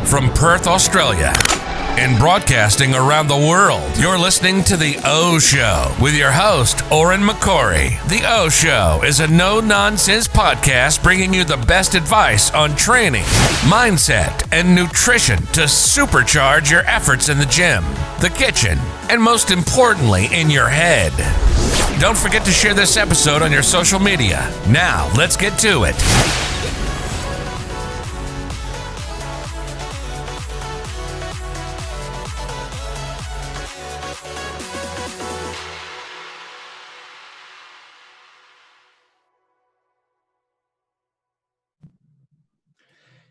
From Perth, Australia, and broadcasting around the world, you're listening to The O Show with your host, Oren McCory. The O Show is a no-nonsense podcast bringing you the best advice on training, mindset, and nutrition to supercharge your efforts in the gym, the kitchen, and most importantly, in your head. Don't forget to share this episode on your social media. Now, let's get to it.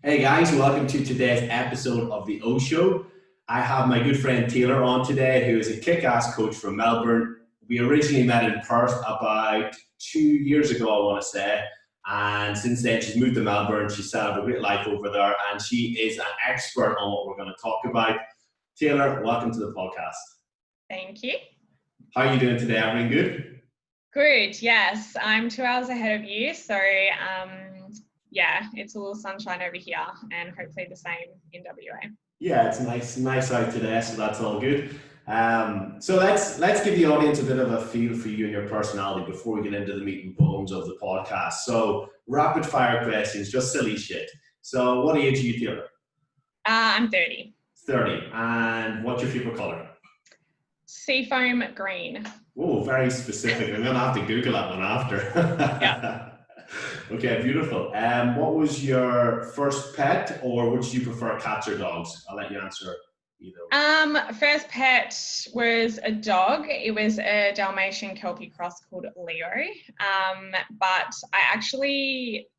Hey guys, welcome to today's episode of The O Show. I have my good friend Taylor on today, who is a kick-ass coach from Melbourne. We originally met in Perth about 2 years ago, I want to say, and since then she's moved to Melbourne. She's set up a great life over there, and she is an expert on what we're going to talk about. Taylor, welcome to the podcast. Thank you. How are you doing today? Everything good? Good, yes. I'm 2 hours ahead of you, so yeah, it's all sunshine over here and hopefully the same in WA. Yeah, it's nice out today, so that's all good. So let's give the audience a bit of a feel for you and your personality before we get into the meat and bones of the podcast. So rapid fire questions, just silly shit. So what age are you, Taylor? I'm 30. 30. And what's your favorite color? Seafoam green. Oh, very specific. I'm gonna have to Google that one after. Yeah. Okay, beautiful. What was your first pet, or would you prefer cats or dogs? I'll let you answer either. First pet was a dog. It was a Dalmatian Kelpie cross called Leo. But I actually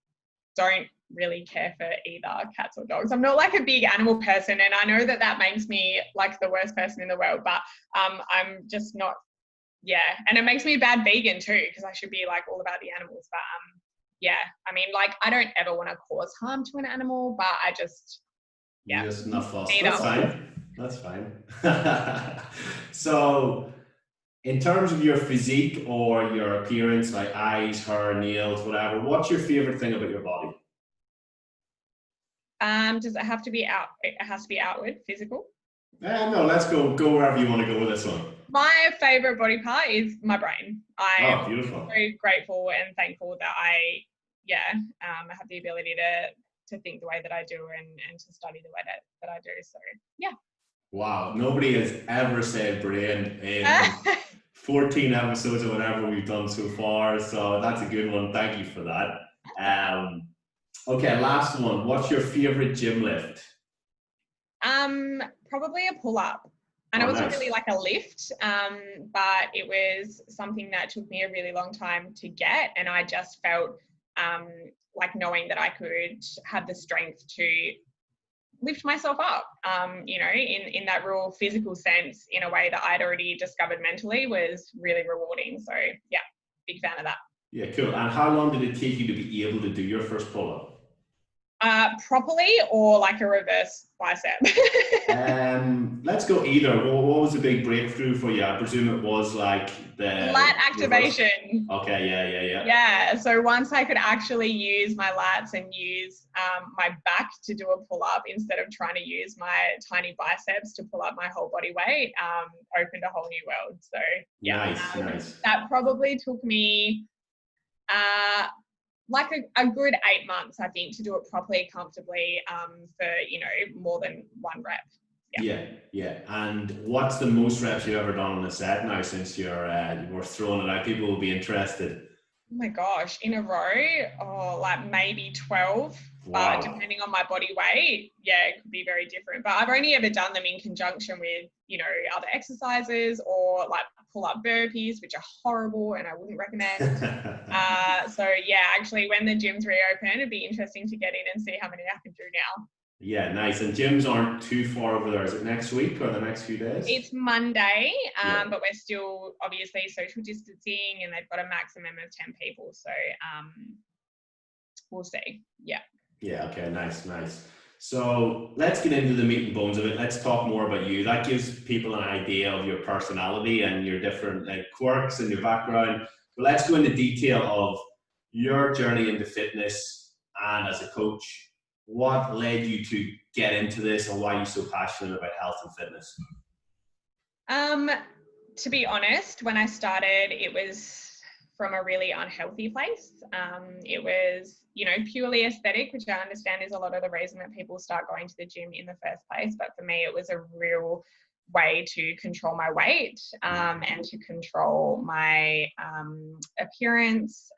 don't really care for either cats or dogs. I'm not like a big animal person, and I know that makes me like the worst person in the world, but I'm just not, yeah. And it makes me a bad vegan too, because I should be like all about the animals, but yeah, I mean, like, I don't ever want to cause harm to an animal, but I just, yeah. You're just not fussed. That's fine. So, in terms of your physique or your appearance, like eyes, hair, nails, whatever, what's your favorite thing about your body? Does it have to be out? It has to be outward, physical? No, let's go wherever you want to go with this one. My favorite body part is my brain. I'm beautiful. very grateful and thankful that I have the ability to think the way that I do and to study the way that I do. So, yeah. Wow. Nobody has ever said brain in 14 episodes or whatever we've done so far. So that's a good one. Thank you for that. Okay, last one. What's your favorite gym lift? Probably a pull-up. I know it's not really like a lift, but it was something that took me a really long time to get, and I just felt like knowing that I could have the strength to lift myself up, in that real physical sense, in a way that I'd already discovered mentally was really rewarding. So yeah, big fan of that. Yeah, cool. And how long did it take you to be able to do your first pull-up? Properly, or like a reverse bicep? Let's go either. What was the big breakthrough for you? I presume it was like the lat activation. Reverse. Okay, yeah. Yeah, so once I could actually use my lats and use my back to do a pull-up instead of trying to use my tiny biceps to pull up my whole body weight, opened a whole new world. So yeah, nice. That probably took me like a good 8 months, I think, to do it properly, comfortably, for, more than one rep. Yeah. And what's the most reps you've ever done on a set now, since you're throwing it out? People will be interested. Oh my gosh, in a row, like maybe 12. Wow. But depending on my body weight, yeah, it could be very different. But I've only ever done them in conjunction with, other exercises, or like pull-up burpees, which are horrible and I wouldn't recommend. So yeah, actually, when the gyms reopen, it'd be interesting to get in and see how many I can do now. Yeah, nice. And gyms aren't too far over there. Is it next week or the next few days? It's Monday, but we're still obviously social distancing, and they've got a maximum of 10 people. So we'll see. Yeah. Yeah, okay, nice. So let's get into the meat and bones of it. Let's talk more about you. That gives people an idea of your personality and your different quirks and your background. But let's go into detail of your journey into fitness and as a coach. what led you to get into this and why you're so passionate about health and fitness? To be honest, when I started, it was from a really unhealthy place. It was, purely aesthetic, which I understand is a lot of the reason that people start going to the gym in the first place. But for me, it was a real way to control my weight and to control my appearance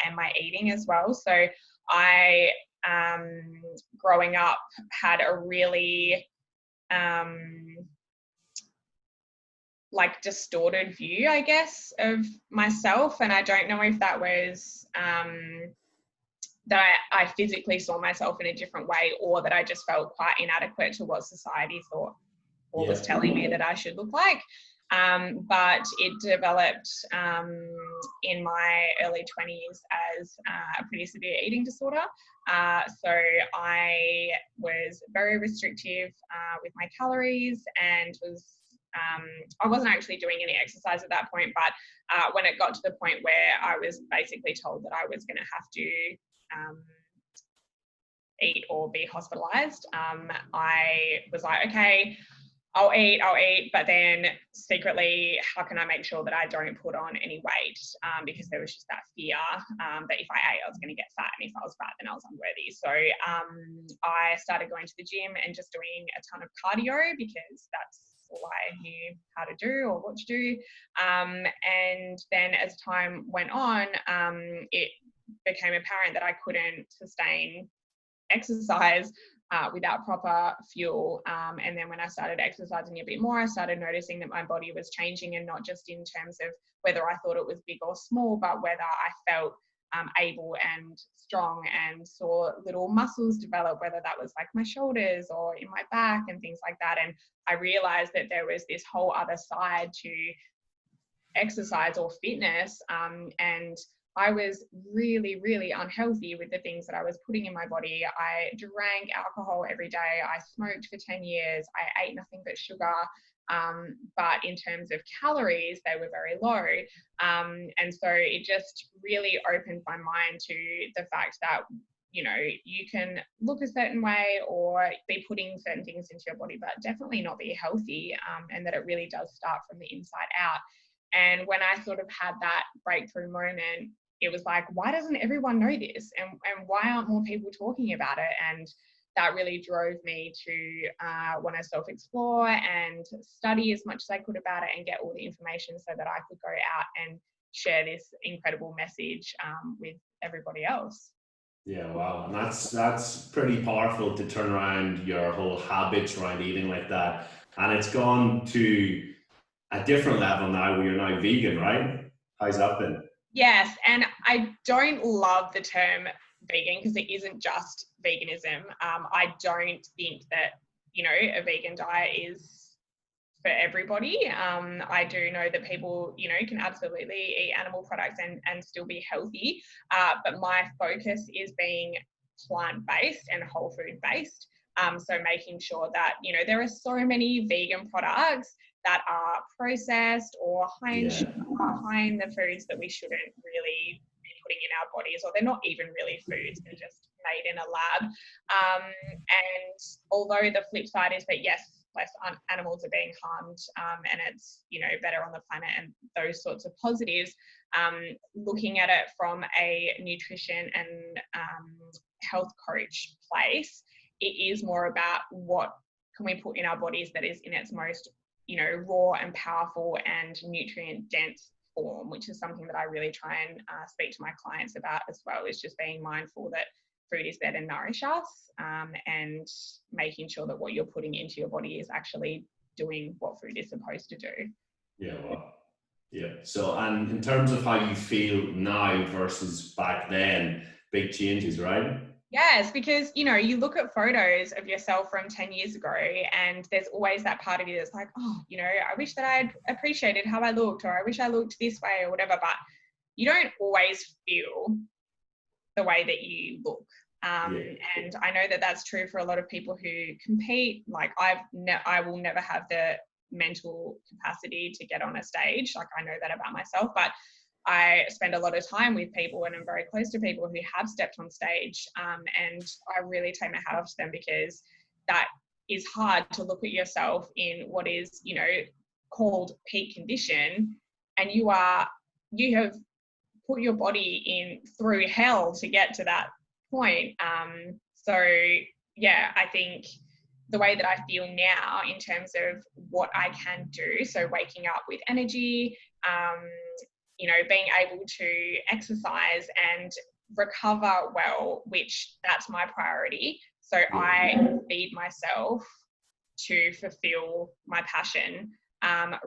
and my eating as well. So I, growing up, had a really distorted view, I guess, of myself. And I don't know if that was that I physically saw myself in a different way, or that I just felt quite inadequate to what society thought or was telling me that I should look like. But it developed in my early 20s as a pretty severe eating disorder. So I was very restrictive with my calories and I wasn't actually doing any exercise at that point, but when it got to the point where I was basically told that I was going to have to eat or be hospitalized, I was like, okay, I'll eat, but then secretly, how can I make sure that I don't put on any weight? Because there was just that fear that if I ate, I was going to get fat, and if I was fat, then I was unworthy. So I started going to the gym and just doing a ton of cardio, because that's all I knew how to do or what to do. And then as time went on, it became apparent that I couldn't sustain exercise without proper fuel. And then when I started exercising a bit more, I started noticing that my body was changing, and not just in terms of whether I thought it was big or small, but whether I felt able and strong and saw little muscles develop, whether that was like my shoulders or in my back and things like that. And I realized that there was this whole other side to exercise or fitness. And I was really, really unhealthy with the things that I was putting in my body. I drank alcohol every day. I smoked for 10 years. I ate nothing but sugar. But in terms of calories, they were very low. And so it just really opened my mind to the fact that, you can look a certain way or be putting certain things into your body, but definitely not be healthy, and that it really does start from the inside out. And when I sort of had that breakthrough moment, it was like, why doesn't everyone know this? And why aren't more people talking about it? And that really drove me to want to self-explore and study as much as I could about it and get all the information so that I could go out and share this incredible message with everybody else. Yeah, wow. And that's pretty powerful to turn around your whole habits around eating like that. And it's gone to a different level now where you're now vegan, right? How's that been? Yes, and I don't love the term vegan because it isn't just veganism. I don't think that, a vegan diet is for everybody. I do know that people, can absolutely eat animal products and still be healthy. But my focus is being plant-based and whole food-based. So making sure that, there are so many vegan products that are processed or high in sugar, high in the foods that we shouldn't really be putting in our bodies, or they're not even really foods, they're just made in a lab. And although the flip side is that, yes, less animals are being harmed and it's, better on the planet and those sorts of positives, looking at it from a nutrition and health coach place, it is more about what can we put in our bodies that is in its most raw and powerful and nutrient dense form, which is something that I really try and speak to my clients about as well, is just being mindful that food is there to nourish us, and making sure that what you're putting into your body is actually doing what food is supposed to do. Yeah, well, yeah. So, and in terms of how you feel now versus back then, big changes, right? Yes, because, you look at photos of yourself from 10 years ago and there's always that part of you that's like, oh, I wish that I'd appreciated how I looked, or I wish I looked this way or whatever, but you don't always feel the way that you look. And I know that that's true for a lot of people who compete. Like I will never have the mental capacity to get on a stage. Like I know that about myself, but I spend a lot of time with people, and I'm very close to people who have stepped on stage, and I really take my hat off to them, because that is hard to look at yourself in what is, you know, called peak condition, and you have put your body in through hell to get to that point. So yeah, I think the way that I feel now in terms of what I can do, so waking up with energy, you know, being able to exercise and recover well, which that's my priority. So I feed myself to fulfill my passion,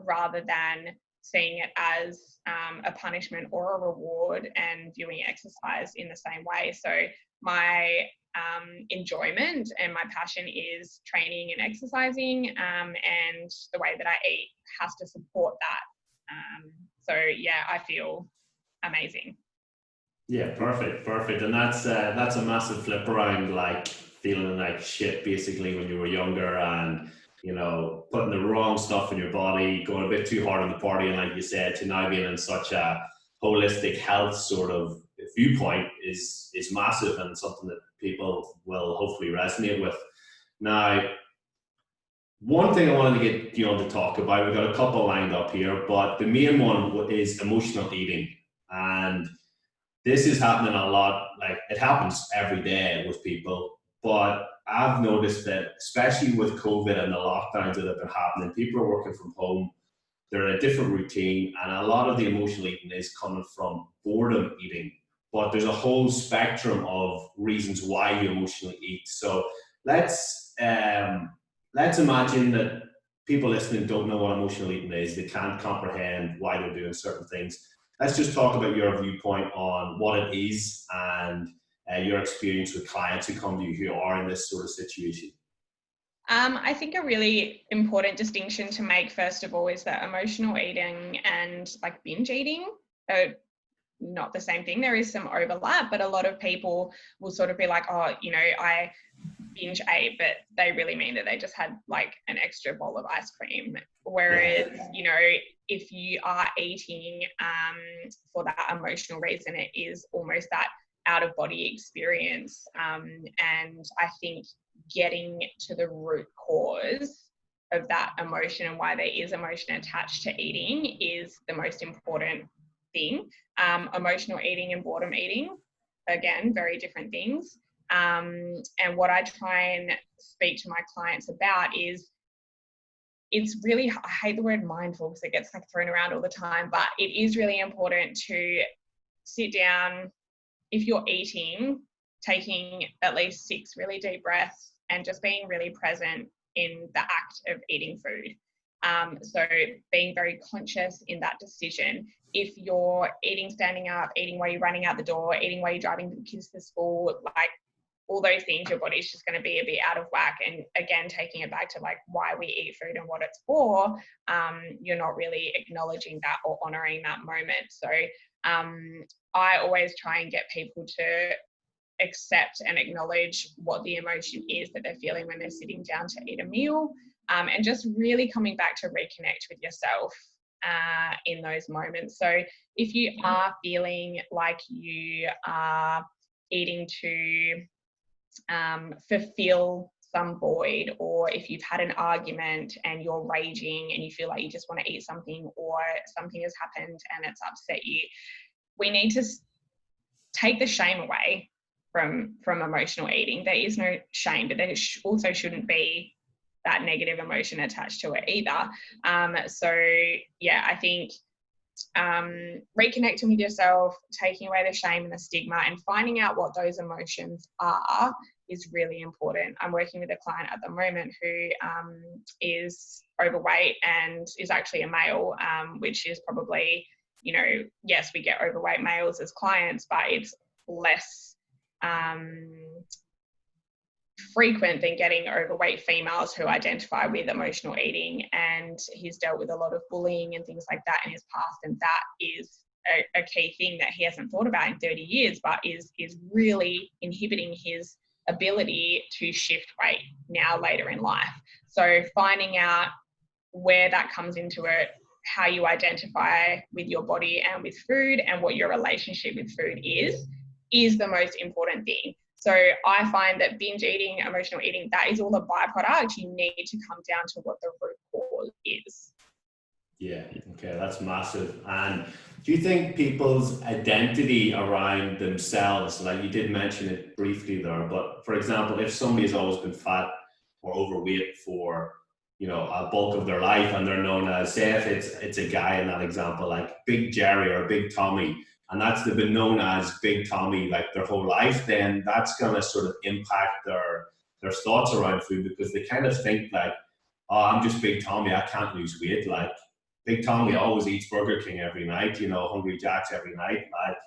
rather than seeing it as a punishment or a reward, and viewing exercise in the same way. So my enjoyment and my passion is training and exercising, and the way that I eat has to support that. So yeah, I feel amazing. Yeah, perfect. And that's a massive flip around, like feeling like shit basically when you were younger, and you know, putting the wrong stuff in your body, going a bit too hard on the party, and like you said, to now being in such a holistic health sort of viewpoint is massive, and something that people will hopefully resonate with. Now, one thing I wanted to get you on to talk about, we've got a couple lined up here, but the main one is emotional eating. And this is happening a lot, like it happens every day with people, but I've noticed that especially with COVID and the lockdowns that have been happening, people are working from home, they're in a different routine, and a lot of the emotional eating is coming from boredom eating. But there's a whole spectrum of reasons why you emotionally eat. So let's imagine that people listening don't know what emotional eating is, they can't comprehend why they're doing certain things. Let's just talk about your viewpoint on what it is, and your experience with clients who come to you who are in this sort of situation. I think a really important distinction to make, first of all, is that emotional eating and like binge eating are not the same thing. There is some overlap, but a lot of people will sort of be like, oh, you know, I binge ate, but they really mean that they just had like an extra bowl of ice cream. Whereas, you know, if you are eating for that emotional reason, it is almost that out of body experience. And I think getting to the root cause of that emotion and why there is emotion attached to eating is the most important thing. Emotional eating and boredom eating, again, very different things. And what I try and speak to my clients about is, it's really, I hate the word mindful because it gets like thrown around all the time, but it is really important to sit down, if you're eating, taking at least 6 really deep breaths and just being really present in the act of eating food. So being very conscious in that decision. If you're eating standing up, eating while you're running out the door, eating while you're driving the kids to school, like all those things, your body's just going to be a bit out of whack. And again, taking it back to like why we eat food and what it's for, you're not really acknowledging that or honoring that moment. So I always try and get people to accept and acknowledge what the emotion is that they're feeling when they're sitting down to eat a meal, and just really coming back to reconnect with yourself in those moments. So if you are feeling like you are eating to fulfill some void, or if you've had an argument and you're raging and you feel like you just want to eat something, or something has happened and it's upset you, we need to take the shame away from emotional eating. There is no shame, but there also shouldn't be that negative emotion attached to it either. So yeah, I think reconnecting with yourself, taking away the shame and the stigma, and finding out what those emotions are is really important. I'm working with a client at the moment who is overweight and is actually a male, which is probably, you know, yes, we get overweight males as clients, but it's less frequent than getting overweight females who identify with emotional eating. And he's dealt with a lot of bullying and things like that in his past, and that is a key thing that he hasn't thought about in 30 years, but is really inhibiting his ability to shift weight now later in life. So finding out where that comes into it, how you identify with your body and with food and what your relationship with food is the most important thing. So I find that binge eating, emotional eating, that is all a byproduct. You need to come down to what the root cause is. Yeah, okay, that's massive. And do you think people's identity around themselves, like you did mention it briefly there, but for example, if somebody has always been fat or overweight for, you know, a bulk of their life, and they're known as, say if it's a guy in that example, like Big Jerry or Big Tommy, and they've been known as Big Tommy like their whole life, then that's gonna sort of impact their thoughts around food, because they kind of think like, oh, I'm just Big Tommy, I can't lose weight. Like Big Tommy always eats Burger King every night, you know, Hungry Jack's every night. Like,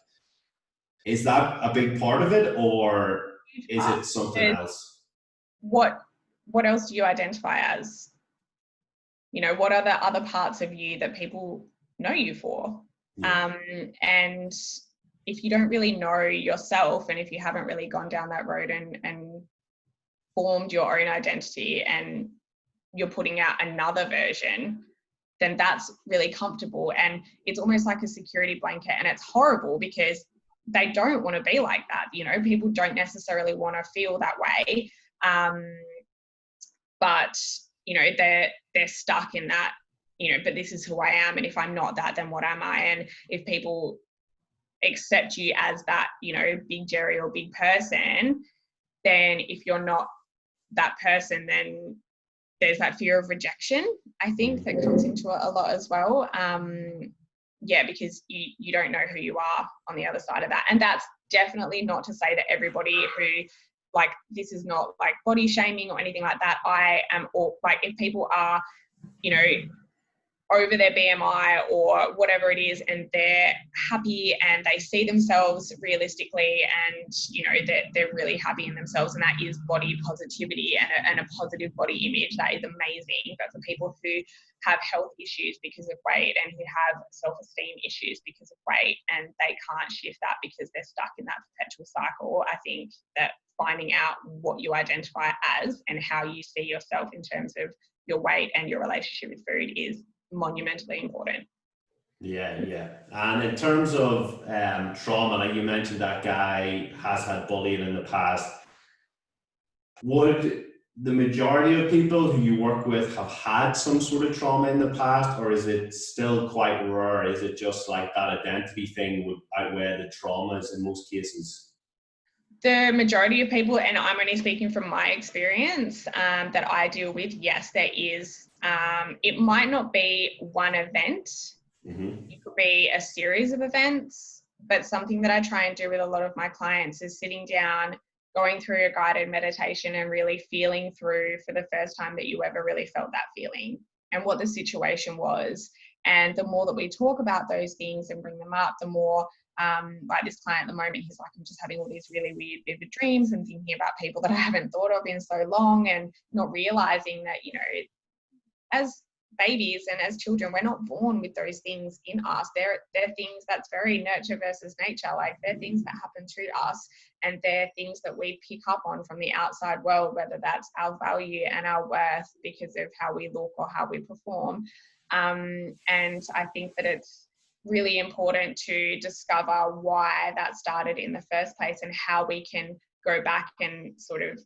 is that a big part of it, or is it something else? What else do you identify as? You know, what are the other parts of you that people know you for? Yeah. And if you don't really know yourself, and if you haven't really gone down that road and formed your own identity, and you're putting out another version, then that's really comfortable, and it's almost like a security blanket, and it's horrible because they don't want to be like that. You know, people don't necessarily want to feel that way, but you know, they're stuck in that, you know, but this is who I am, and if I'm not that, then what am I? And if people accept you as that, you know, Big Jerry or big person, then if you're not that person, then there's that fear of rejection, I think, that comes into it a lot as well. Yeah, because you don't know who you are on the other side of that. And that's definitely not to say that everybody who, like, this is not like body shaming or anything like that. I am all like, if people are, you know, over their BMI or whatever it is, and they're happy and they see themselves realistically, and you know, they're really happy in themselves, and that is body positivity and a positive body image, that is amazing. But for people who have health issues because of weight, and who have self-esteem issues because of weight, and they can't shift that because they're stuck in that perpetual cycle, I think that finding out what you identify as and how you see yourself in terms of your weight and your relationship with food is monumentally important. Yeah. And in terms of trauma, like you mentioned, that guy has had bullying in the past. Would the majority of people who you work with have had some sort of trauma in the past, or is it still quite rare? Is it just like that identity thing would outweigh the traumas in most cases? The majority of people, and I'm only speaking from my experience that I deal with, yes, there is. It might not be one event. Mm-hmm. It could be a series of events, but something that I try and do with a lot of my clients is sitting down, going through a guided meditation, and really feeling through for the first time that you ever really felt that feeling and what the situation was. And the more that we talk about those things and bring them up, the more, like this client at the moment, he's like, I'm just having all these really weird, vivid dreams and thinking about people that I haven't thought of in so long, and not realizing that, you know, as babies and as children, we're not born with those things in us. They're things that's very nurture versus nature. Like, they're things that happen to us, and they're things that we pick up on from the outside world, whether that's our value and our worth because of how we look or how we perform. And I think that it's really important to discover why that started in the first place, and how we can go back and sort of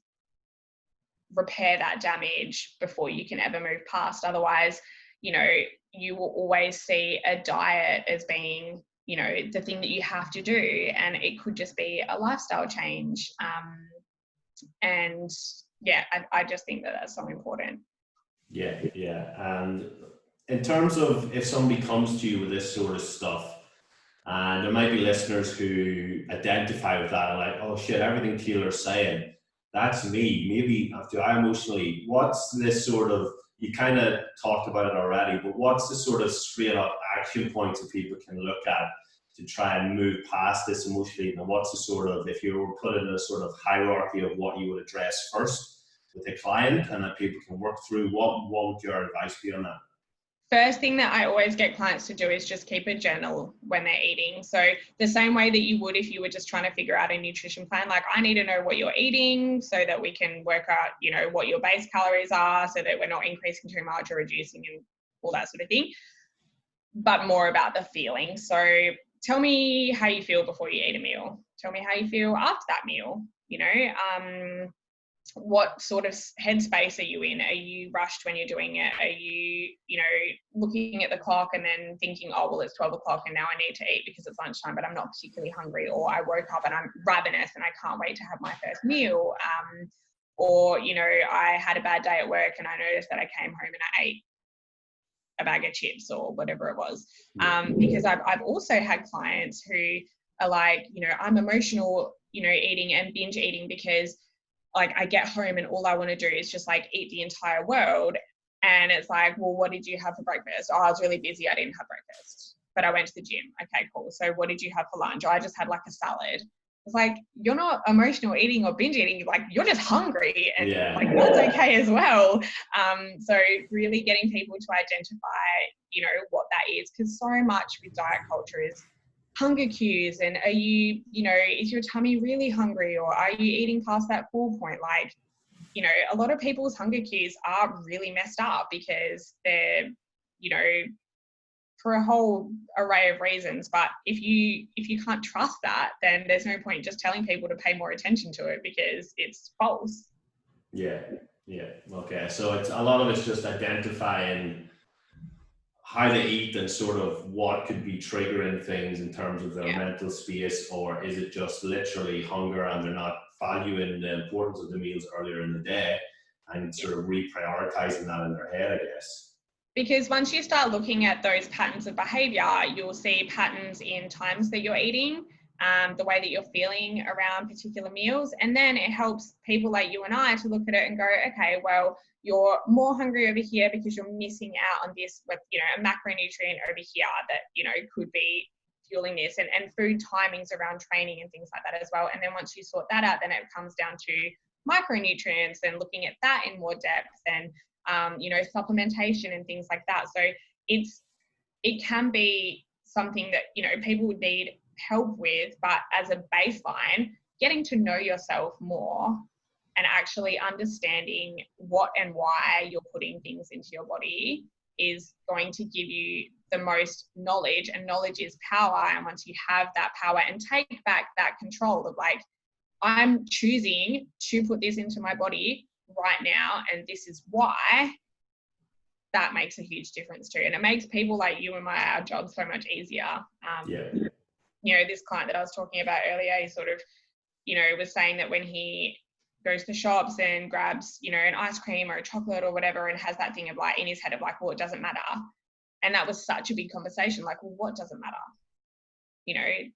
repair that damage before you can ever move past. Otherwise, you know, you will always see a diet as being, you know, the thing that you have to do, and it could just be a lifestyle change. And yeah, I just think that that's so important. Yeah. And in terms of if somebody comes to you with this sort of stuff, and there might be listeners who identify with that and like, oh shit, everything Taylor's saying, that's me. Maybe do I emotionally, what's this sort of, you kind of talked about it already, but what's the sort of straight up action points that people can look at to try and move past this emotionally? And what's the sort of, if you were put in a sort of hierarchy of what you would address first with a client and that people can work through, what would your advice be on that? First thing that I always get clients to do is just keep a journal when they're eating. So the same way that you would if you were just trying to figure out a nutrition plan, like, I need to know what you're eating so that we can work out, you know, what your base calories are, so that we're not increasing too much or reducing and all that sort of thing. but more about the feeling. So tell me how you feel before you eat a meal. Tell me how you feel after that meal. What sort of headspace are you in? Are you rushed when you're doing it? Are you, looking at the clock and then thinking, oh, well, it's 12 o'clock and now I need to eat because it's lunchtime, but I'm not particularly hungry, or I woke up and I'm ravenous and I can't wait to have my first meal. Or, I had a bad day at work and I noticed that I came home and I ate a bag of chips or whatever it was. Because I've also had clients who are like, I'm emotional, eating and binge eating because like I get home and all I want to do is just like eat the entire world. And it's like, well, what did you have for breakfast? Oh, I was really busy. I didn't have breakfast, but I went to the gym. Okay, cool. So what did you have for lunch? Oh, I just had like a salad. It's like, you're not emotional eating or binge eating. Like, you're just hungry, and like that's okay as well. So really getting people to identify, what that is, because so much with diet culture is hunger cues, and are you, is your tummy really hungry, or are you eating past that full point? Like, a lot of people's hunger cues are really messed up because they're, for a whole array of reasons. But if you can't trust that, then there's no point just telling people to pay more attention to it because it's false. Yeah. Okay. So it's a lot of it's just identifying how they eat and sort of what could be triggering things in terms of their mental space, or is it just literally hunger and they're not valuing the importance of the meals earlier in the day and sort of reprioritizing that in their head, I guess. Because once you start looking at those patterns of behavior, you'll see patterns in times that you're eating, the way that you're feeling around particular meals. And then it helps people like you and I to look at it and go, okay, well, you're more hungry over here because you're missing out on this, with, a macronutrient over here that, could be fueling this, and food timings around training and things like that as well. And then once you sort that out, then it comes down to micronutrients and looking at that in more depth, and supplementation and things like that. So it can be something that, people would need help with, but as a baseline, getting to know yourself more and actually understanding what and why you're putting things into your body is going to give you the most knowledge, and knowledge is power. And once you have that power and take back that control of like, I'm choosing to put this into my body right now, and this is why, that makes a huge difference too. And it makes people like you and our job so much easier. This client that I was talking about earlier, he sort of, was saying that when he goes to shops and grabs, an ice cream or a chocolate or whatever, and has that thing of like in his head of like, well, it doesn't matter. And that was such a big conversation. Like, well, what doesn't matter?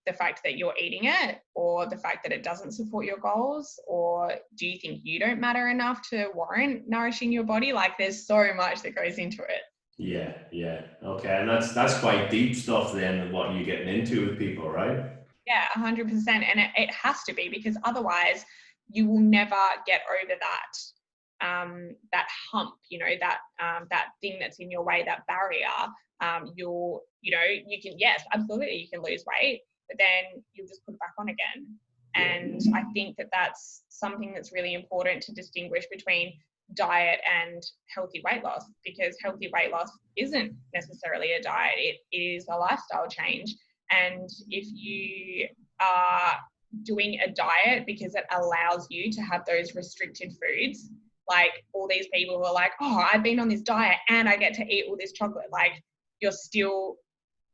The fact that you're eating it, or the fact that it doesn't support your goals, or do you think you don't matter enough to warrant nourishing your body? Like, there's so much that goes into it. Yeah. Okay. And that's quite deep stuff then, what you're getting into with people, right? Yeah, 100%. And it has to be, because otherwise you will never get over that hump, that thing that's in your way, that barrier. You can, yes, absolutely, you can lose weight, but then you'll just put it back on again. And I think that that's something that's really important to distinguish between diet and healthy weight loss, because healthy weight loss isn't necessarily a diet, it is a lifestyle change. And if you are doing a diet because it allows you to have those restricted foods, like all these people who are like, oh, I've been on this diet and I get to eat all this chocolate, like, you're still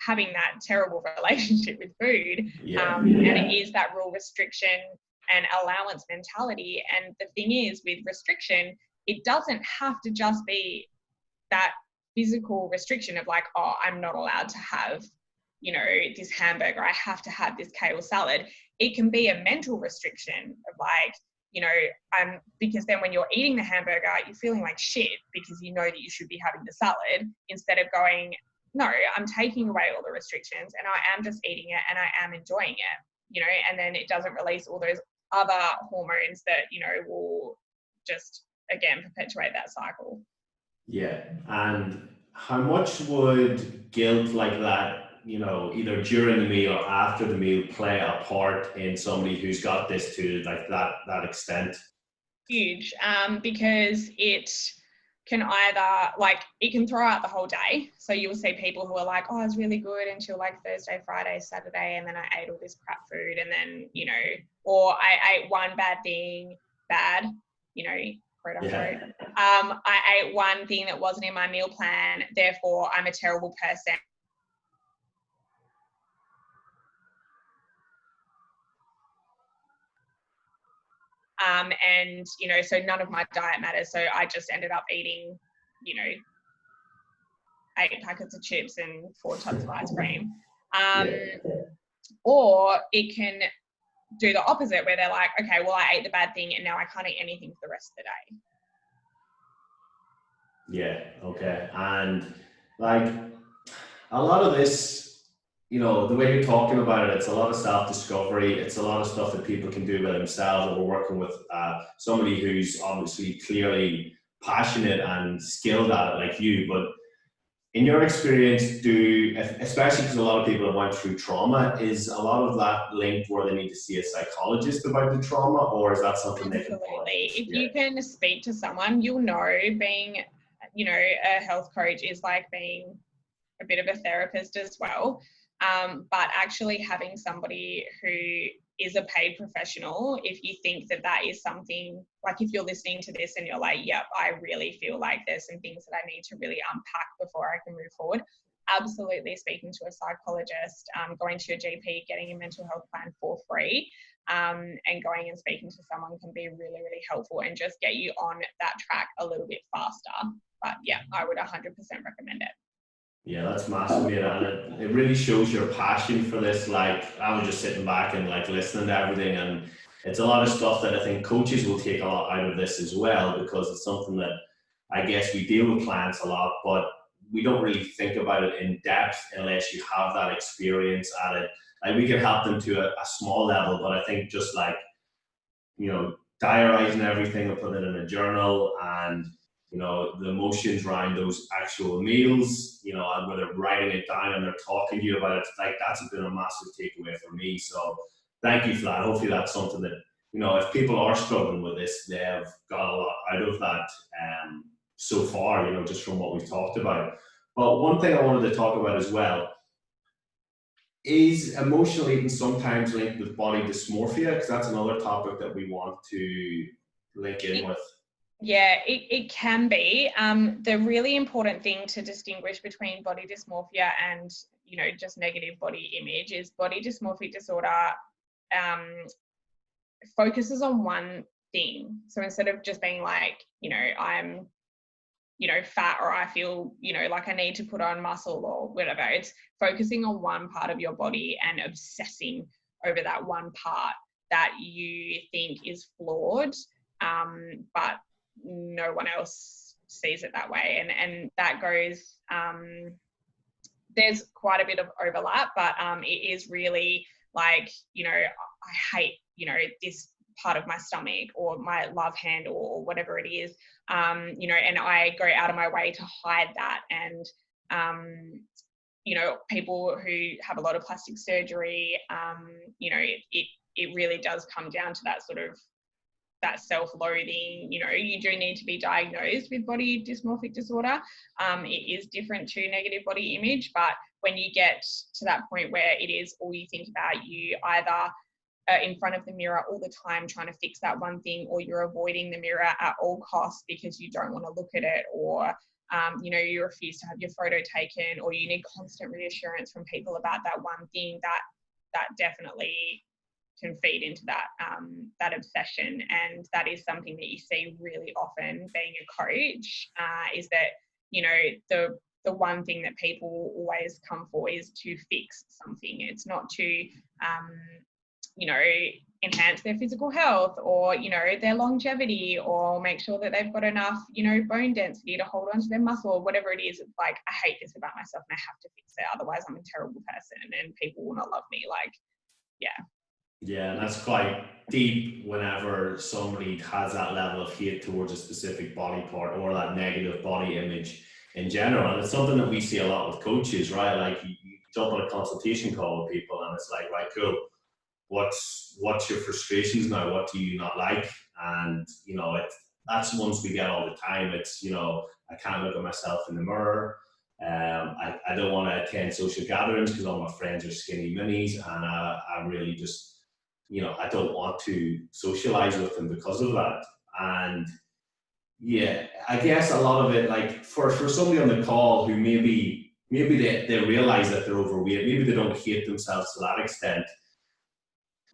having that terrible relationship with food. And it is that real restriction and allowance mentality. And the thing is, with restriction, it doesn't have to just be that physical restriction of like, oh, I'm not allowed to have, this hamburger, I have to have this kale salad. It can be a mental restriction of like, because then when you're eating the hamburger, you're feeling like shit because you know that you should be having the salad, instead of going, no, I'm taking away all the restrictions and I am just eating it and I am enjoying it, and then it doesn't release all those other hormones that, will just, again, perpetuate that cycle. Yeah. And how much would guilt like that, either during the meal or after the meal, play a part in somebody who's got this to like that extent? Huge, because it can either, like, it can throw out the whole day. So you'll see people who are like, oh, I was really good until like Thursday, Friday, Saturday, and then I ate all this crap food, and then, you know, or I ate one bad thing, you know, quote unquote. I ate one thing that wasn't in my meal plan, therefore I'm a terrible person. And, you know, so none of my diet matters. So I just ended up eating, you know, 8 packets of chips and 4 tubs of ice cream. Or it can do the opposite, where they're like, okay, well, I ate the bad thing and now I can't eat anything for the rest of the day. Yeah, okay. And like a lot of this, you know, the way you're talking about it, it's a lot of self-discovery. It's a lot of stuff that people can do by themselves. And we're working with somebody who's obviously clearly passionate and skilled at it like you. But in your experience, especially because a lot of people have went through trauma, is a lot of that linked where they need to see a psychologist about the trauma, or is that something they can follow? Absolutely. If you can speak to someone, you'll know. Being, you know, a health coach is like being a bit of a therapist as well. But actually having somebody who is a paid professional, if you think that that is something, like if you're listening to this and you're like, yep, I really feel like there's some things that I need to really unpack before I can move forward, absolutely speaking to a psychologist, going to your GP, getting a mental health plan for free, and going and speaking to someone can be really, really helpful and just get you on that track a little bit faster. But yeah, I would 100% recommend it. Yeah, that's massive, and it really shows your passion for this. Like, I was just sitting back and like listening to everything, and it's a lot of stuff that I think coaches will take a lot out of this as well, because it's something that I guess we deal with clients a lot, but we don't really think about it in depth unless you have that experience at it. Like, we can help them to a small level, but I think just like, you know, diarizing everything and putting it in a journal, and you know, the emotions around those actual meals, you know, and whether writing it down and they're talking to you about it, like that's been a massive takeaway for me. So thank you for that. Hopefully that's something that, you know, if people are struggling with this, they have got a lot out of that so far, you know, just from what we've talked about. But one thing I wanted to talk about as well is emotional eating sometimes linked with body dysmorphia, because that's another topic that we want to link in with. Yeah, it can be. The really important thing to distinguish between body dysmorphia and, you know, just negative body image is body dysmorphic disorder focuses on one thing. So instead of just being like, you know, I'm, you know, fat, or I feel, you know, like I need to put on muscle or whatever, it's focusing on one part of your body and obsessing over that one part that you think is flawed, but no one else sees it that way, and that goes, there's quite a bit of overlap, but it is really like, you know, I hate, you know, this part of my stomach or my love handle or whatever it is, you know, and I go out of my way to hide that. And you know, people who have a lot of plastic surgery, you know, it really does come down to that sort of that self-loathing. You know, you do need to be diagnosed with body dysmorphic disorder. It is different to negative body image, but when you get to that point where it is all you think about, you either are in front of the mirror all the time trying to fix that one thing, or you're avoiding the mirror at all costs because you don't want to look at it, or you know, you refuse to have your photo taken, or you need constant reassurance from people about that one thing, that definitely can feed into that that obsession. And that is something that you see really often being a coach, is that, you know, the one thing that people always come for is to fix something. It's not to you know, enhance their physical health, or, you know, their longevity, or make sure that they've got enough, you know, bone density to hold onto their muscle, or whatever it is. It's like, I hate this about myself and I have to fix it, otherwise I'm a terrible person and people will not love me. Like, yeah. Yeah, and that's quite deep whenever somebody has that level of hate towards a specific body part, or that negative body image in general. And it's something that we see a lot with coaches, right? Like, you jump on a consultation call with people and it's like, right, cool. What's your frustrations now? What do you not like? And, you know, that's ones we get all the time. It's, I can't look at myself in the mirror. I don't want to attend social gatherings because all my friends are skinny minis, and I really just, I don't want to socialize with them because of that. And yeah, I guess a lot of it, like for somebody on the call who maybe they realize that they're overweight, maybe they don't hate themselves to that extent.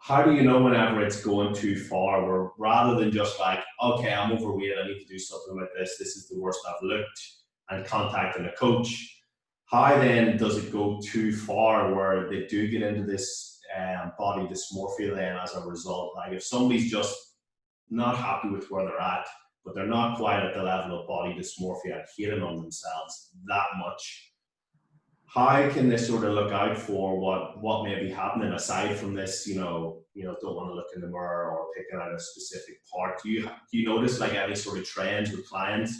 How do you know whenever it's going too far, where rather than just like, okay, I'm overweight, I need to do something with this, this is the worst I've looked, and contacting a coach, how then does it go too far where they do get into this body dysmorphia then as a result? Like if somebody's just not happy with where they're at, but they're not quite at the level of body dysmorphia and hating on themselves that much, how can they sort of look out for what may be happening aside from this, don't want to look in the mirror or picking out a specific part? Do you notice like any sort of trends with clients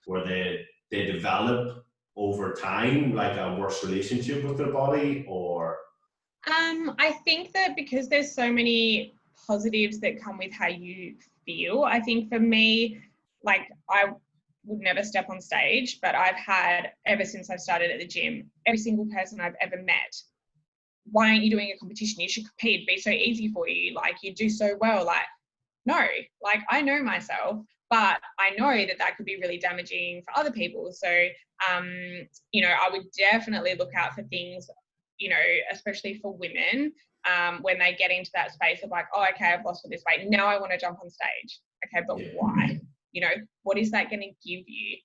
where they develop over time like a worse relationship with their body? Or I think that because there's so many positives that come with how you feel, I think for me, like I would never step on stage, but I've had, ever since I've started at the gym, every single person I've ever met, why aren't you doing a competition? You should compete. It'd be so easy for you. Like you do so well. Like, no, like I know myself, but I know that could be really damaging for other people. So, I would definitely look out for things, especially for women, when they get into that space of like, oh, okay, I've lost all this weight. Now I want to jump on stage. Okay, but why? What is that going to give you?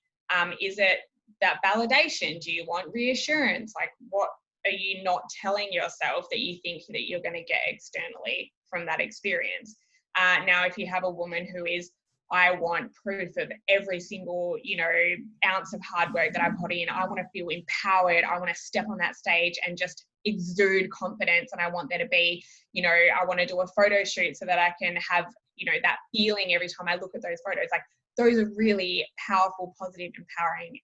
Is it that validation? Do you want reassurance? Like what are you not telling yourself that you think that you're going to get externally from that experience? Now, if you have a woman who is, I want proof of every single, ounce of hard work that I put in. I want to feel empowered. I want to step on that stage and just exude confidence. And I want there to be, I want to do a photo shoot so that I can have, that feeling every time I look at those photos. Like those are really powerful, positive, empowering,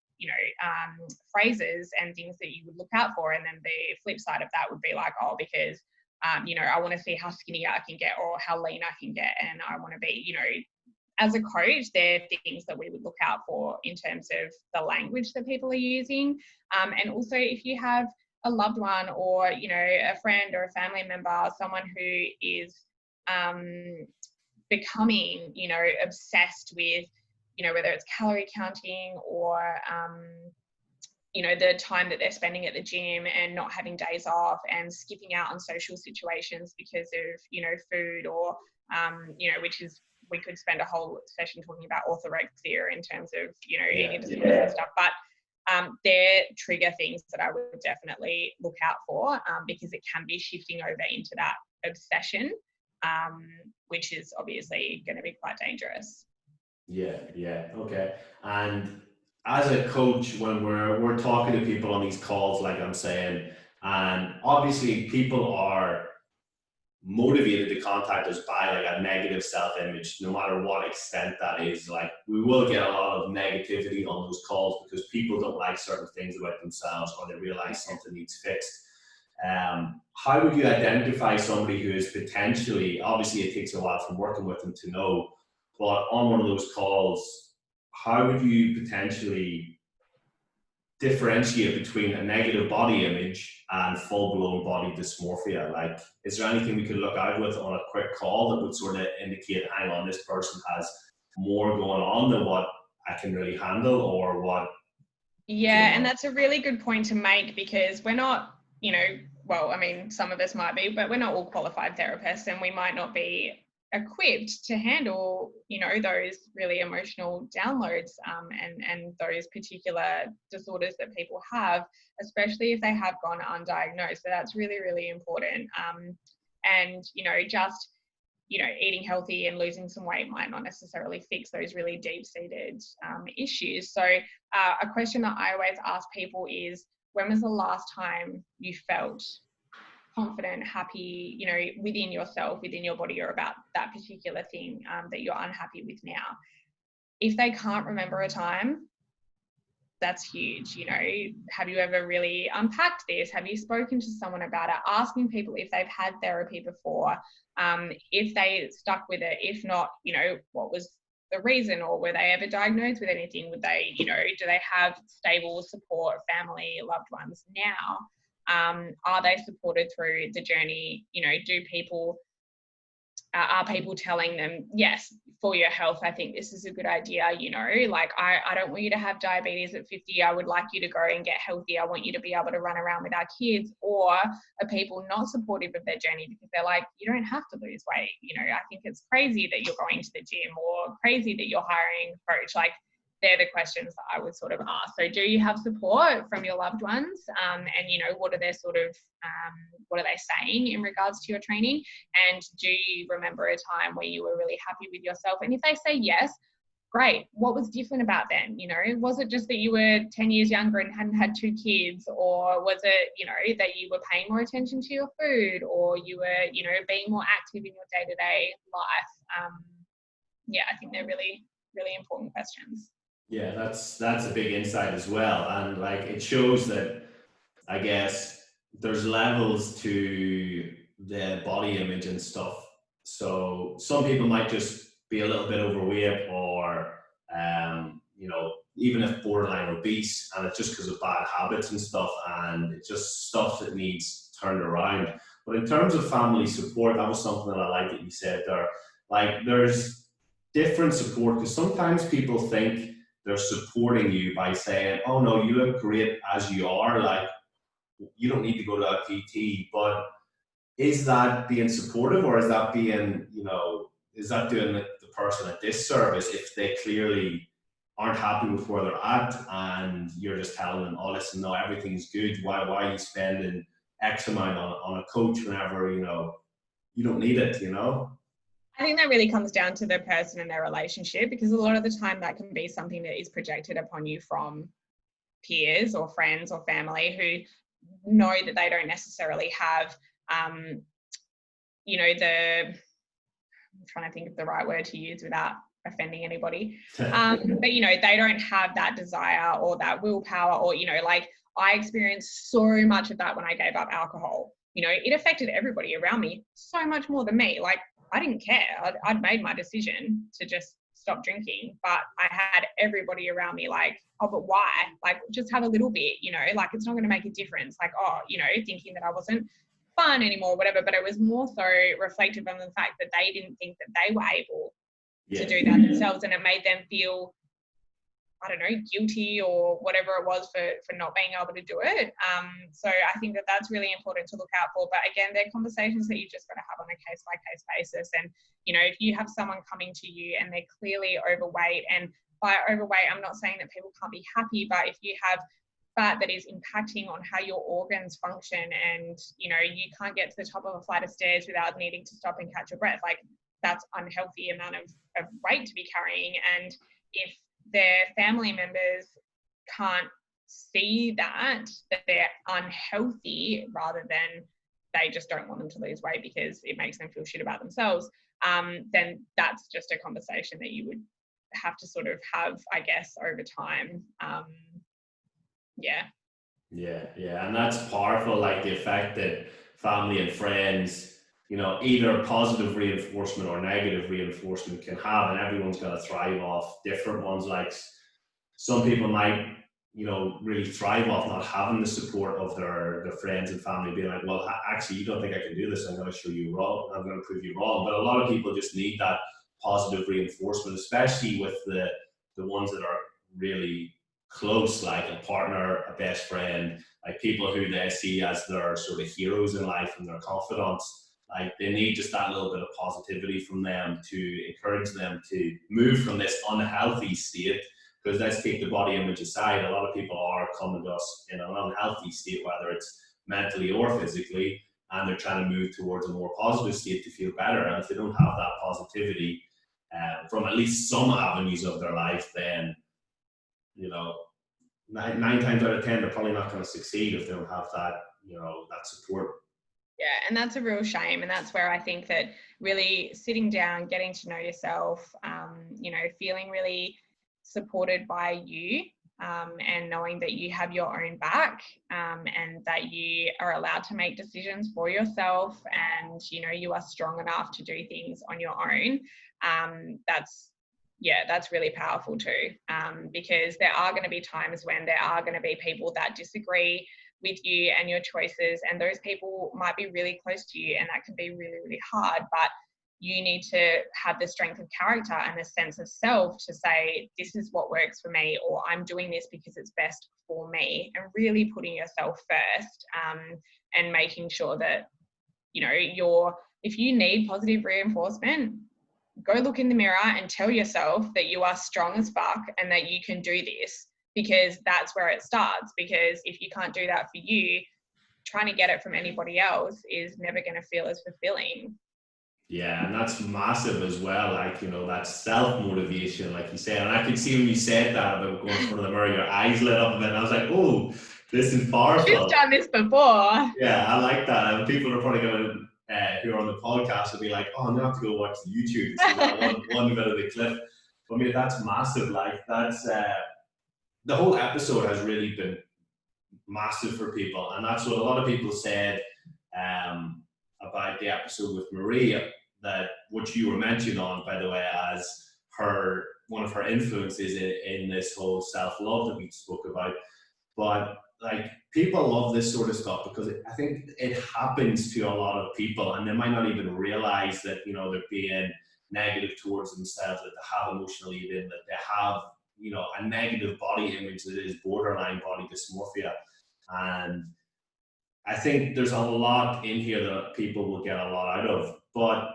phrases and things that you would look out for. And then the flip side of that would be like, oh, because, I want to see how skinny I can get or how lean I can get. And I want to be, as a coach, there are things that we would look out for in terms of the language that people are using. And also if you have a loved one or, a friend or a family member, someone who is becoming, obsessed with, whether it's calorie counting or, the time that they're spending at the gym and not having days off and skipping out on social situations because of, food or, which is, we could spend a whole session talking about orthorexia in terms of, eating disorders and stuff, but they're trigger things that I would definitely look out for because it can be shifting over into that obsession, which is obviously going to be quite dangerous. Yeah, okay. And as a coach, when we're talking to people on these calls, like I'm saying, and obviously people are motivated to contact us by like a negative self-image, no matter what extent that is. Like we will get a lot of negativity on those calls because people don't like certain things about themselves or they realize something needs fixed. How would you identify somebody who is potentially, obviously it takes a while from working with them to know, but on one of those calls, how would you potentially differentiate between a negative body image and full-blown body dysmorphia? Like, is there anything we could look out with on a quick call that would sort of indicate, hang on, this person has more going on than what I can really handle, or what? Yeah, and that's a really good point to make because we're not, well, I mean, some of us might be, but we're not all qualified therapists and we might not be equipped to handle, those really emotional downloads and those particular disorders that people have, especially if they have gone undiagnosed. So that's really, really important. And, just, eating healthy and losing some weight might not necessarily fix those really deep-seated issues. So a question that I always ask people is, when was the last time you felt confident, happy, within yourself, within your body, or about that particular thing that you're unhappy with now? If they can't remember a time, that's huge. Have you ever really unpacked this? Have you spoken to someone about it? Asking people if they've had therapy before, if they stuck with it. If not, what was the reason, or were they ever diagnosed with anything? Would they, do they have stable support, family, loved ones now? Are they supported through the journey? Are people telling them, yes, for your health, I think this is a good idea, like I don't want you to have diabetes at 50. I would like you to go and get healthy. I want you to be able to run around with our kids. Or are people not supportive of their journey because they're like, you don't have to lose weight. I think it's crazy that you're going to the gym, or crazy that you're hiring a coach. Like, they're the questions that I would sort of ask. So do you have support from your loved ones? And, what are their what are they saying in regards to your training? And do you remember a time where you were really happy with yourself? And if they say yes, great. What was different about them? Was it just that you were 10 years younger and hadn't had 2 kids? Or was it, that you were paying more attention to your food, or you were, being more active in your day-to-day life? I think they're really, really important questions. Yeah, that's a big insight as well. And like, it shows that, I guess, there's levels to the body image and stuff. So some people might just be a little bit overweight, or even if borderline obese, and it's just because of bad habits and stuff, and it's just stuff that needs turned around. But in terms of family support, that was something that I like that you said there. Like, there's different support, because sometimes people think they're supporting you by saying, oh no, you look great as you are, like you don't need to go to a PT. But is that being supportive, or is that being, is that doing the person a disservice if they clearly aren't happy with where they're at, and you're just telling them, oh listen, no, everything's good, why are you spending X amount on a coach whenever you don't need it? I think that really comes down to the person and their relationship, because a lot of the time that can be something that is projected upon you from peers or friends or family who know that they don't necessarily have, I'm trying to think of the right word to use without offending anybody. But, they don't have that desire or that willpower, or, like I experienced so much of that when I gave up alcohol. It affected everybody around me so much more than me. Like, I didn't care. I'd made my decision to just stop drinking, but I had everybody around me like, oh, but why? Like, just have a little bit, like it's not going to make a difference. Like, oh, thinking that I wasn't fun anymore, whatever. But it was more so reflective of the fact that they didn't think that they were able to do that themselves, and it made them feel, I don't know, guilty or whatever it was for not being able to do it. So I think that that's really important to look out for. But again, they're conversations that you just got to have on a case-by-case basis. And, if you have someone coming to you and they're clearly overweight, and by overweight, I'm not saying that people can't be happy, but if you have fat that is impacting on how your organs function, and, you can't get to the top of a flight of stairs without needing to stop and catch your breath, like that's unhealthy amount of weight to be carrying. And if their family members can't see that they're unhealthy, rather than they just don't want them to lose weight because it makes them feel shit about themselves, then that's just a conversation that you would have to sort of have, I guess, over time. Yeah, and that's powerful, like the effect that family and friends, either positive reinforcement or negative reinforcement can have, and everyone's got to thrive off different ones. Like, some people might, really thrive off not having the support of their friends and family, being like, well, actually, you don't think I can do this, I'm going to show you wrong, I'm going to prove you wrong. But a lot of people just need that positive reinforcement, especially with the ones that are really close, like a partner, a best friend, like people who they see as their sort of heroes in life and their confidants. Like, they need just that little bit of positivity from them to encourage them to move from this unhealthy state. Because let's take the body image aside, a lot of people are coming to us in an unhealthy state, whether it's mentally or physically, and they're trying to move towards a more positive state to feel better. And if they don't have that positivity from at least some avenues of their life, then, 9 times out of 10, they're probably not going to succeed if they don't have that, that support. Yeah, and that's a real shame. And that's where I think that really sitting down, getting to know yourself, feeling really supported by you, and knowing that you have your own back, and that you are allowed to make decisions for yourself, and, you are strong enough to do things on your own. That's yeah, that's really powerful too, because there are going to be times when there are going to be people that disagree with you and your choices, and those people might be really close to you, and that can be really, really hard. But you need to have the strength of character and a sense of self to say, this is what works for me, or I'm doing this because it's best for me, and really putting yourself first, and making sure that, you know, if you need positive reinforcement, go look in the mirror and tell yourself that you are strong as fuck and that you can do this, because that's where it starts. Because if you can't do that for you, trying to get it from anybody else is never going to feel as fulfilling. Yeah, and that's massive as well. Like, you know, that self-motivation, like you said. And I could see when you said that about going in front of the mirror, your eyes lit up a bit. And I was like, oh, this is powerful. She's done this before. Yeah, I like that. And people are probably going to, who are on the podcast, will be like, oh, I'm going to have to go watch the YouTube to see that one bit of the clip. I mean, that's massive. Like, that's, the whole episode has really been massive for people. And that's what a lot of people said, about the episode with Maria, that what you were mentioned on, by the way, as one of her influences in this whole self-love that we spoke about. But like, people love this sort of stuff because I think it happens to a lot of people, and they might not even realize that, you know, they're being negative towards themselves, that they have emotional eating, that they have, you know, a negative body image that is borderline body dysmorphia. And I think there's a lot in here that people will get a lot out of. But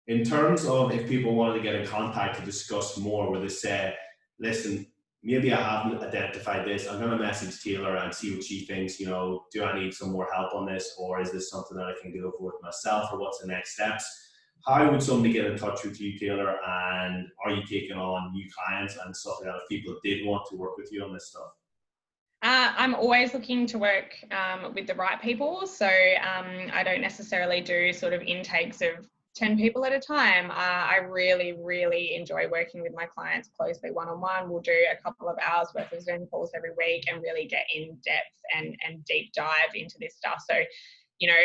in terms of if people wanted to get in contact to discuss more, where they say, listen, maybe I haven't identified this, I'm going to message Taylor and see what she thinks, you know, do I need some more help on this, or is this something that I can go for with myself, or what's the next steps? How would somebody get in touch with you, Taylor? And are you taking on new clients and stuff like that if people did want to work with you on this stuff? I'm always looking to work with the right people. So I don't necessarily do sort of intakes of 10 people at a time. I really, really enjoy working with my clients closely one-on-one. We'll do a couple of hours worth of Zoom calls every week and really get in depth and deep dive into this stuff. So, you know,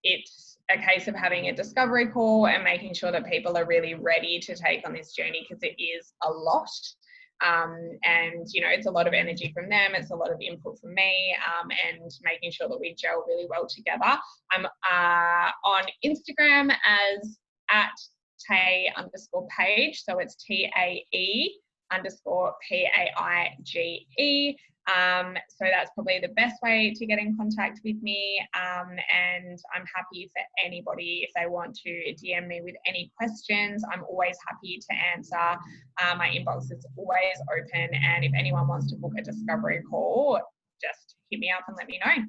it's a case of having a discovery call and making sure that people are really ready to take on this journey, because it is a lot. And, you know, it's a lot of energy from them. It's a lot of input from me, and making sure that we gel really well together. I'm on Instagram as @Tay_Paige. So it's TAE_PAIGE. So that's probably the best way to get in contact with me. And I'm happy for anybody, if they want to DM me with any questions, I'm always happy to answer. My inbox is always open, and if anyone wants to book a discovery call, just hit me up and let me know.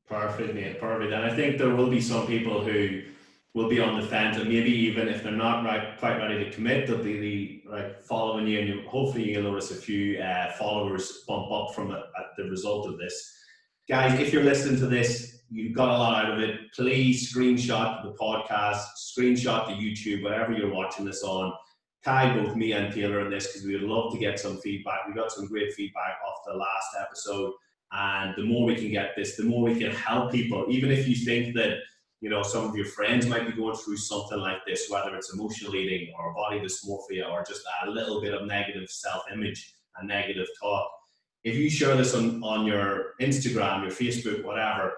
Perfect, mate, perfect. And I think there will be some people who will be on the fence, and maybe even if they're not quite ready to commit, they'll be following you, and hopefully you'll notice a few followers bump up from the result of this. Guys, if you're listening to this, you've got a lot out of it, please screenshot the podcast, screenshot the YouTube, whatever you're watching this on. Tag both me and Taylor in this, because we would love to get some feedback. We got some great feedback off the last episode, and the more we can get this, the more we can help people. Even if you think that, you know, some of your friends might be going through something like this, whether it's emotional eating or body dysmorphia or just a little bit of negative self-image and negative talk. If you share this on your Instagram, your Facebook, whatever,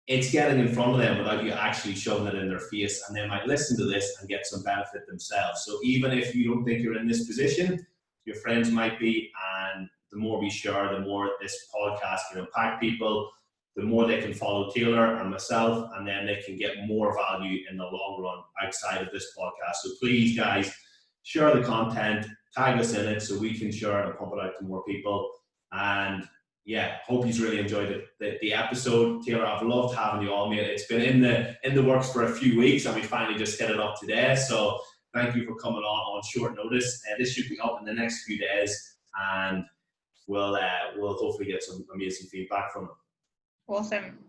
it's getting in front of them without you actually shoving it in their face, and they might listen to this and get some benefit themselves. So even if you don't think you're in this position, your friends might be, and the more we share, the more this podcast can impact people, the more they can follow Taylor and myself, and then they can get more value in the long run outside of this podcast. So please, guys, share the content, tag us in it so we can share it and pump it out to more people. And yeah, hope you've really enjoyed the episode. Taylor, I've loved having you on, mate. It's been in the works for a few weeks, and we finally just hit it up today. So thank you for coming on short notice. This should be up in the next few days, and we'll hopefully get some amazing feedback from it. Awesome.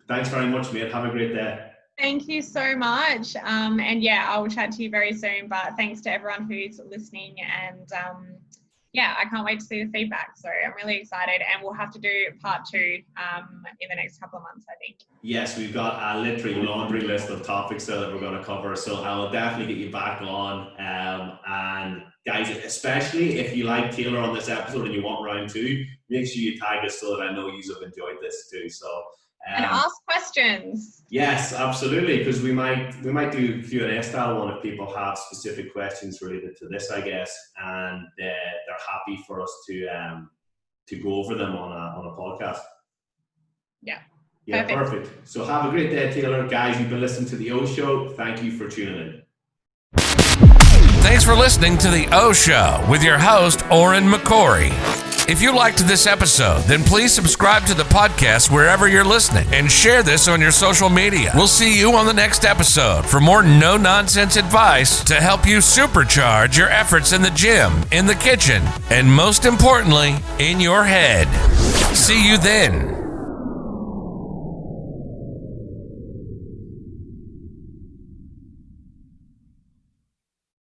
Thanks very much, mate. Have a great day. Thank you so much. And yeah, I will chat to you very soon. But thanks to everyone who's listening. And yeah, I can't wait to see the feedback. So I'm really excited, and we'll have to do part 2 in the next couple of months, I think. Yes, we've got a literally laundry list of topics that we're going to cover. So I will definitely get you back on. And guys, especially if you like Taylor on this episode and you want round 2, make sure you tag us so that I know you have enjoyed this too. So and ask questions. Yes, absolutely, because we might do Q&A style one if people have specific questions related to this, I guess, and they're happy for us to go over them on a podcast. Yeah, perfect. So have a great day, Taylor. Guys, you've been listening to the O Show. Thank you for tuning in. Thanks for listening to the O Show with your host, Oren McCory. If you liked this episode, then please subscribe to the podcast wherever you're listening and share this on your social media. We'll see you on the next episode for more no-nonsense advice to help you supercharge your efforts in the gym, in the kitchen, and most importantly, in your head. See you then.